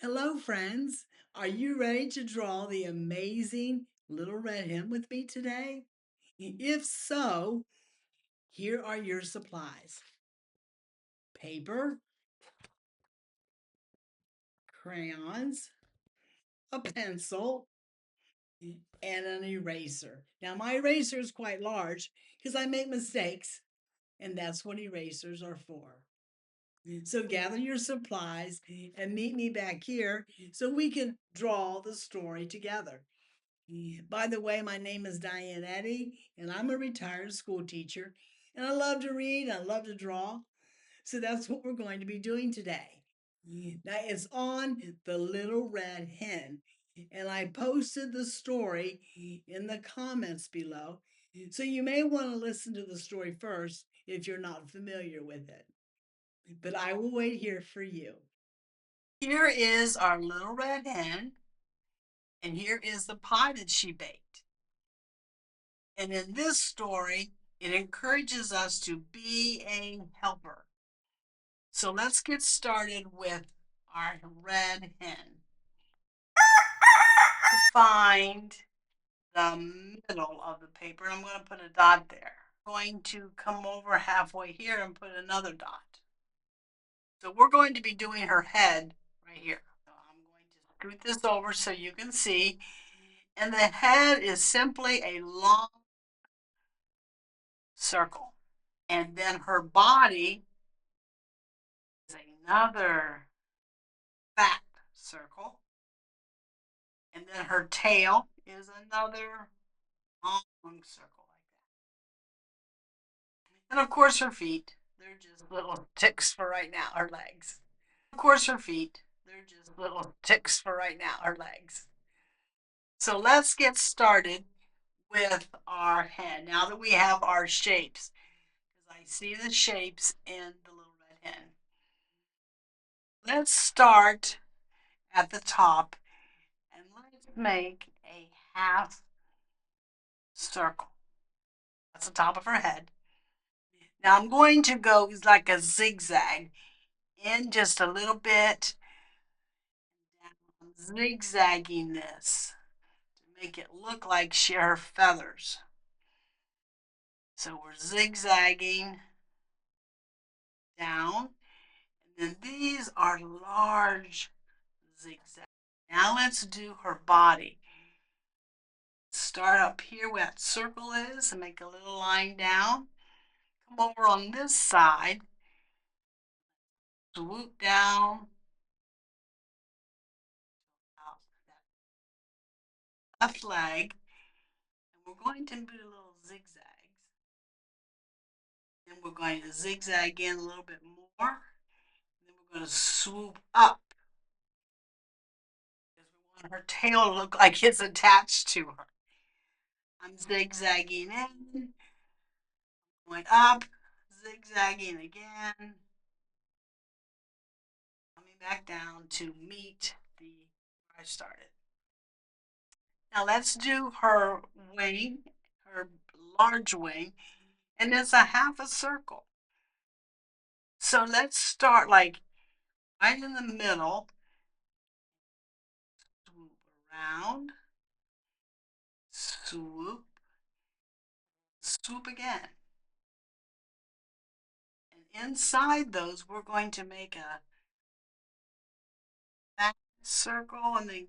Hello, friends. Are you ready to draw the amazing little red hen with me today? If so, here are your supplies: paper, crayons, a pencil, and an eraser. Now, my eraser is quite large because I make mistakes, and that's what erasers are for. So gather your supplies and meet me back here so we can draw the story together. By the way, my name is Diane Eddy, and I'm a retired school teacher. And I love to read, I love to draw. So that's what we're going to be doing today. Now it's on The Little Red Hen. And I posted the story in the comments below. So you may want to listen to the story first if you're not familiar with it. But I will wait here for you. Here is our little red hen, and here is the pie that she baked. And in this story, it encourages us to be a helper. So let's get started with our red hen. Find the middle of the paper. I'm going to put a dot there. I'm going to come over halfway here and put another dot. So we're going to be doing her head right here. So I'm going to scoot this over so you can see. And the head is simply a long circle. And then her body is another fat circle. And then her tail is another long circle like that. And of course her feet, they're just little ticks for right now, her legs. Of course her feet, they're just little ticks for right now, her legs. So let's get started with our head. Now that we have our shapes, because I see the shapes in the little red hen. Let's start at the top and let's make a half circle. That's the top of her head. Now I'm going to go like a zigzag in just a little bit. I'm zigzagging this to make it look like her feathers. So we're zigzagging down. And then these are large zigzags. Now let's do her body. Start up here where that circle is and make a little line down. Come over on this side, swoop down that left leg, and we're going to do little zigzags. Then we're going to zigzag in a little bit more. And then we're going to swoop up because we want her tail to look like it's attached to her. I'm zigzagging in, going up, zigzagging again, coming back down to meet where I started. Now let's do her wing, her large wing, and it's a half a circle. So let's start like right in the middle, swoop around, swoop, swoop again. And inside those, we're going to make a fat circle and then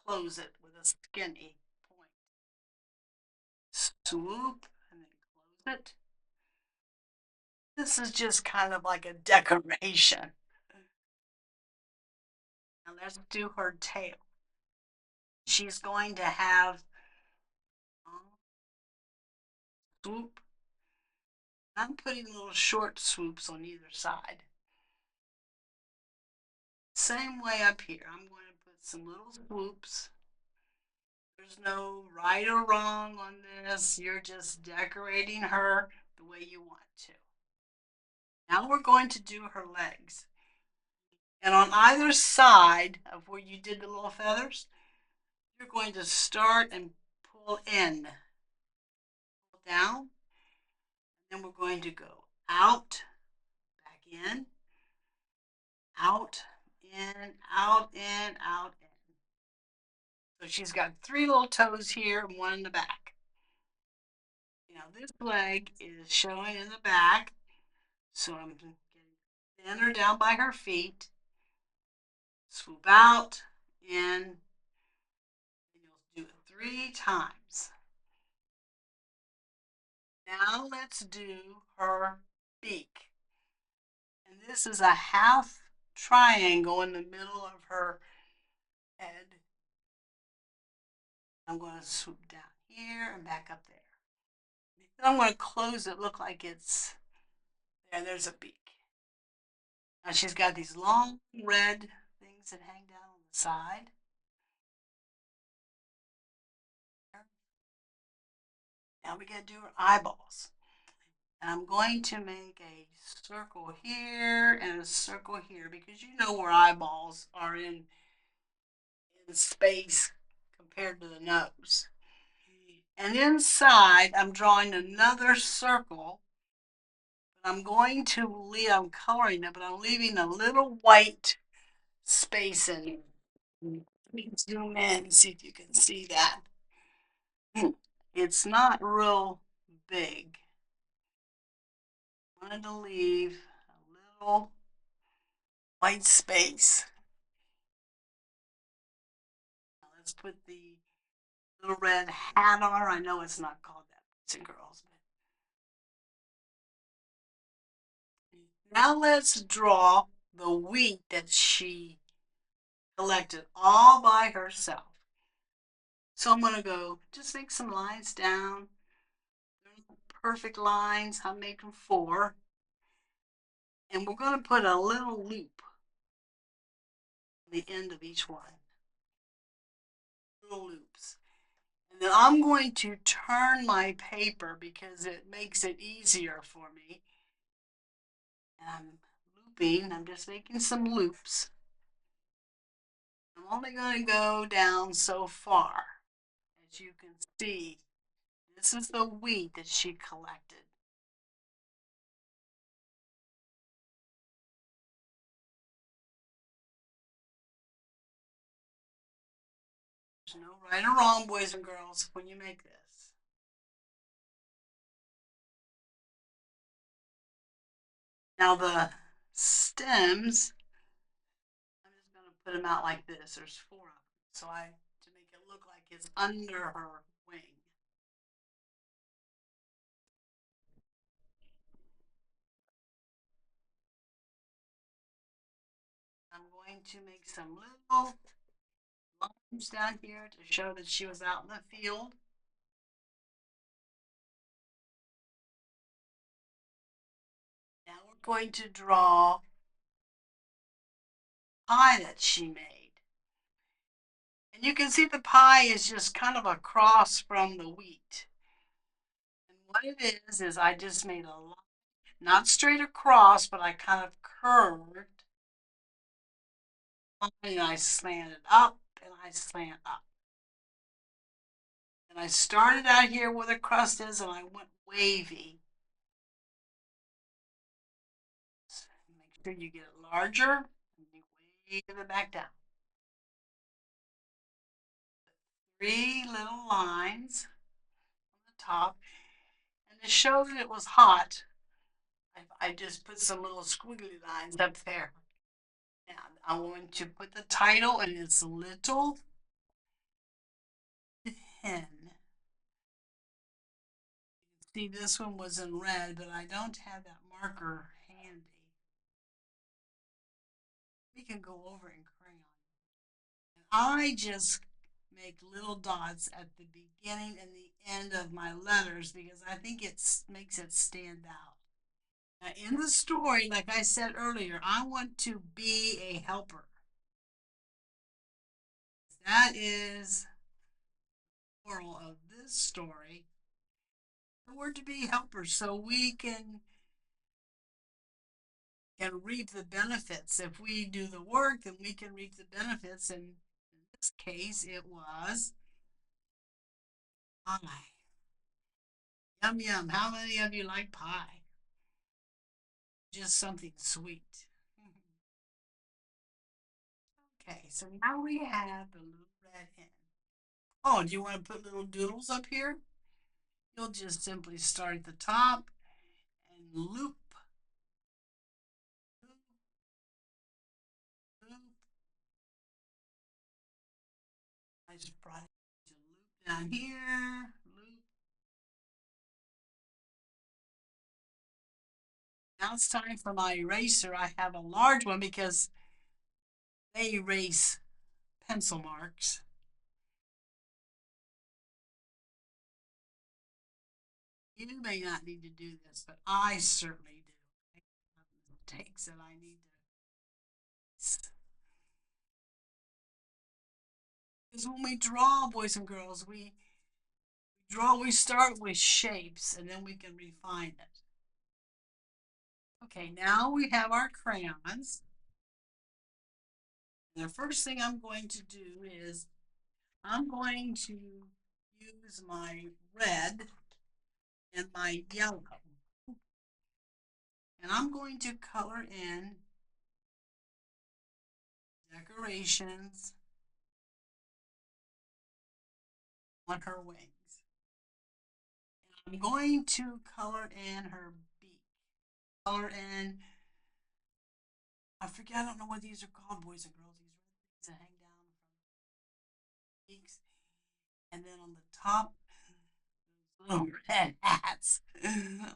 close it with a skinny point. Swoop and then close it. This is just kind of like a decoration. Now let's do her tail. She's going to have swoop. I'm putting little short swoops on either side. Same way up here. I'm going to put some little swoops. There's no right or wrong on this. You're just decorating her the way you want to. Now we're going to do her legs. And on either side of where you did the little feathers, you're going to start and pull in. Pull down. And then we're going to go out, back in, out, in, out, in. So she's got three little toes here and one in the back. Now this leg is showing in the back, so I'm getting thinner down by her feet. Swoop out, in, and you'll do it 3 times. Now let's do her beak. And this is a half triangle in the middle of her head. I'm going to swoop down here and back up there. Then I'm going to close it, look like it's there. There's a beak. Now she's got these long red things that hang down on the side. Now we got to do her eyeballs. And I'm going to make a circle here and a circle here because you know where eyeballs are in space compared to the nose. And inside, I'm drawing another circle. I'm going to leave, I'm coloring it, but I'm leaving a little white space in it. Let me zoom in and see if you can see that. It's not real big. I wanted to leave a little white space. Now let's put the little red hat on her. I know it's not called that, boys and girls. Now let's draw the wheat that she collected all by herself. So I'm going to go just make some lines down. Perfect lines. I'm making 4. And we're going to put a little loop on the end of each one. Little loops. And then I'm going to turn my paper because it makes it easier for me. And I'm looping. I'm just making some loops. I'm only going to go down so far. As you can see, this is the wheat that she collected. There's no right or wrong, boys and girls, when you make this. Now the stems, I'm just going to put them out like this. There's 4 of them. So to make it look like it's under her wing. I'm going to make some little lines down here to show that she was out in the field. Now we're going to draw pie that she made. And you can see the pie is just kind of across from the wheat. And what it is I just made a line, not straight across, but I kind of curved. And I slanted up and I slant up. And I started out here where the crust is and I went wavy. Make sure you get it larger and you wave it back down. 3 little lines on the top. And to show that it was hot, I just put some little squiggly lines up there. Now I'm going to put the title and it's Little Hen. See, this one was in red, but I don't have that marker handy. We can go over in crayon. I just make little dots at the beginning and the end of my letters because I think it makes it stand out. Now, in the story, like I said earlier, I want to be a helper. That is the moral of this story. We're to be helpers so we can reap the benefits. If we do the work, then we can reap the benefits. And in this case, it was pie. Yum, yum. How many of you like pie? Just something sweet. Okay, so now we have the little red hen. Oh, do you want to put little doodles up here? You'll just simply start at the top and loop, loop, loop. I just brought it to loop down here, loop. Now it's time for my eraser. I have a large one because they erase pencil marks. You may not need to do this, but I certainly do. Mistakes that I need to. Because when we draw, boys and girls, we start with shapes and then we can refine it. Okay, now we have our crayons. And the first thing I'm going to do is I'm going to use my red and my yellow. And I'm going to color in decorations on her wings. And I'm going to color in her beak. Color in, I forget, I don't know what these are called, boys and girls, these red things that hang down from the beaks. And then on the top, little red hats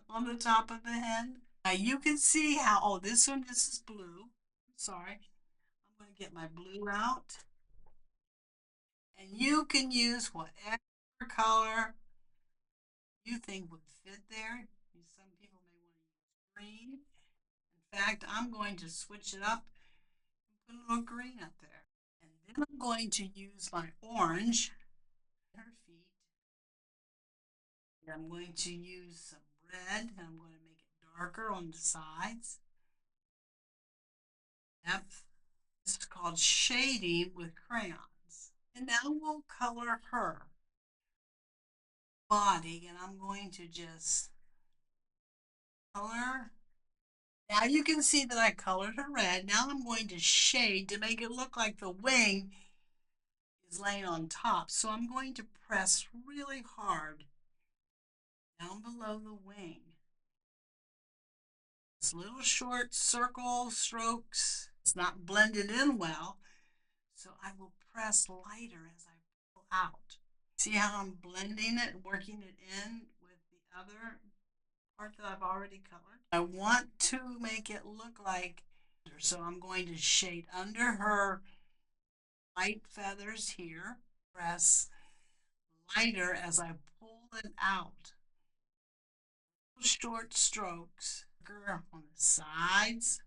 on the top of the head. Now you can see how, oh, this is blue. Sorry. I'm going to get my blue out. And you can use whatever color you think would fit there. Some people may want to use green. In fact, I'm going to switch it up and put a little green up there. And then I'm going to use my orange on her feet. And I'm going to use some red and I'm going to make it darker on the sides. Depth. This is called shading with crayons. And now we'll color her body and I'm going to just color. Now you can see that I colored her red. Now I'm going to shade to make it look like the wing is laying on top. So I'm going to press really hard down below the wing. It's little short circle strokes. It's not blended in well. So I will press lighter as I pull out. See how I'm blending it, working it in with the other part that I've already colored. I want to make it look like, so I'm going to shade under her light feathers here. Press lighter as I pull it out. Short strokes on the sides.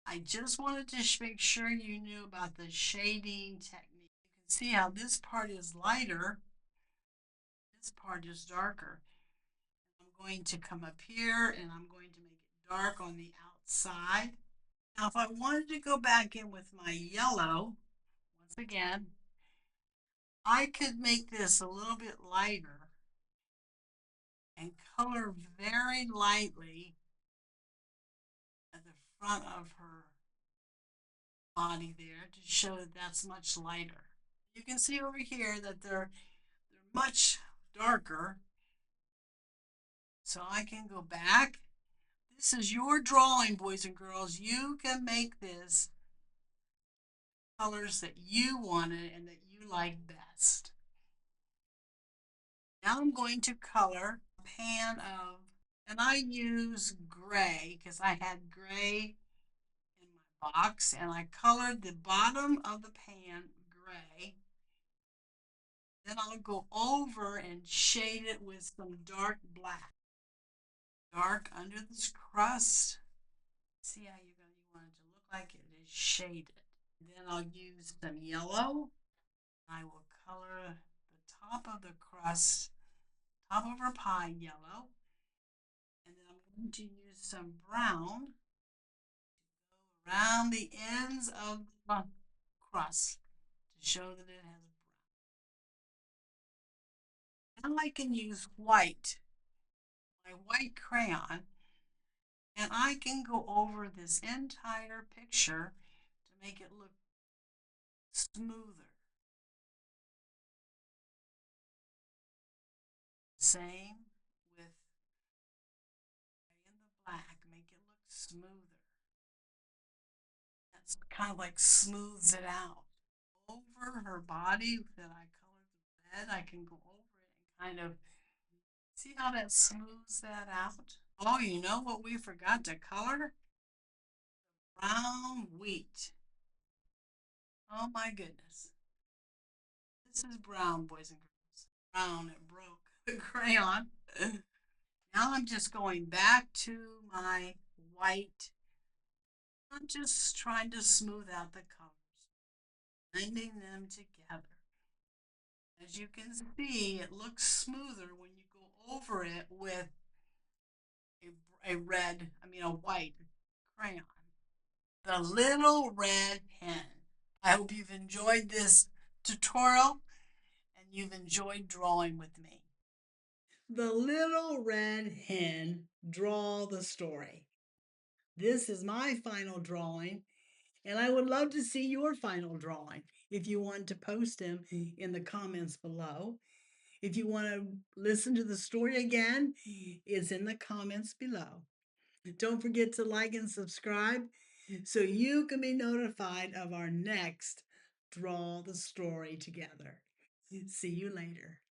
I just wanted to make sure you knew about the shading technique. You can see how this part is lighter, this part is darker. I'm going to come up here and I'm going to make it dark on the outside. Now if I wanted to go back in with my yellow, once again, I could make this a little bit lighter and color very lightly at the front of her body there to show that that's much lighter. You can see over here that they're much darker. So I can go back. This is your drawing, boys and girls. You can make this colors that you wanted and that you like best. Now I'm going to color a pan of, and I use gray because I had gray in my box and I colored the bottom of the pan gray. Then I'll go over and shade it with some dark black. Dark under this crust. See how you want it to look like it is shaded. Then I'll use some yellow. I will color the top of the crust, top of our pie yellow. And then I'm going to use some brown to go around the ends of the crust to show that it has brown. Now I can use white, my white crayon, and I can go over this entire picture to make it look smoother. Same with in the black, make it look smoother. That's kind of like smooths it out. Over her body that I colored the red, I can go over it and kind of see how that smooths that out. Oh, you know what we forgot to color? Brown wheat. Oh my goodness. This is brown, boys and girls. Brown, it broke the crayon. Now I'm just going back to my white. I'm just trying to smooth out the colors, blending them together. As you can see, it looks smoother when you go over it with a white crayon. The Little Red Hen. I hope you've enjoyed this tutorial and you've enjoyed drawing with me. The Little Red Hen, draw the story. This is my final drawing, and I would love to see your final drawing. If you want to post them in the comments below. If you want to listen to the story again, it's in the comments below. Don't forget to like and subscribe so you can be notified of our next Draw the Story Together. See you later.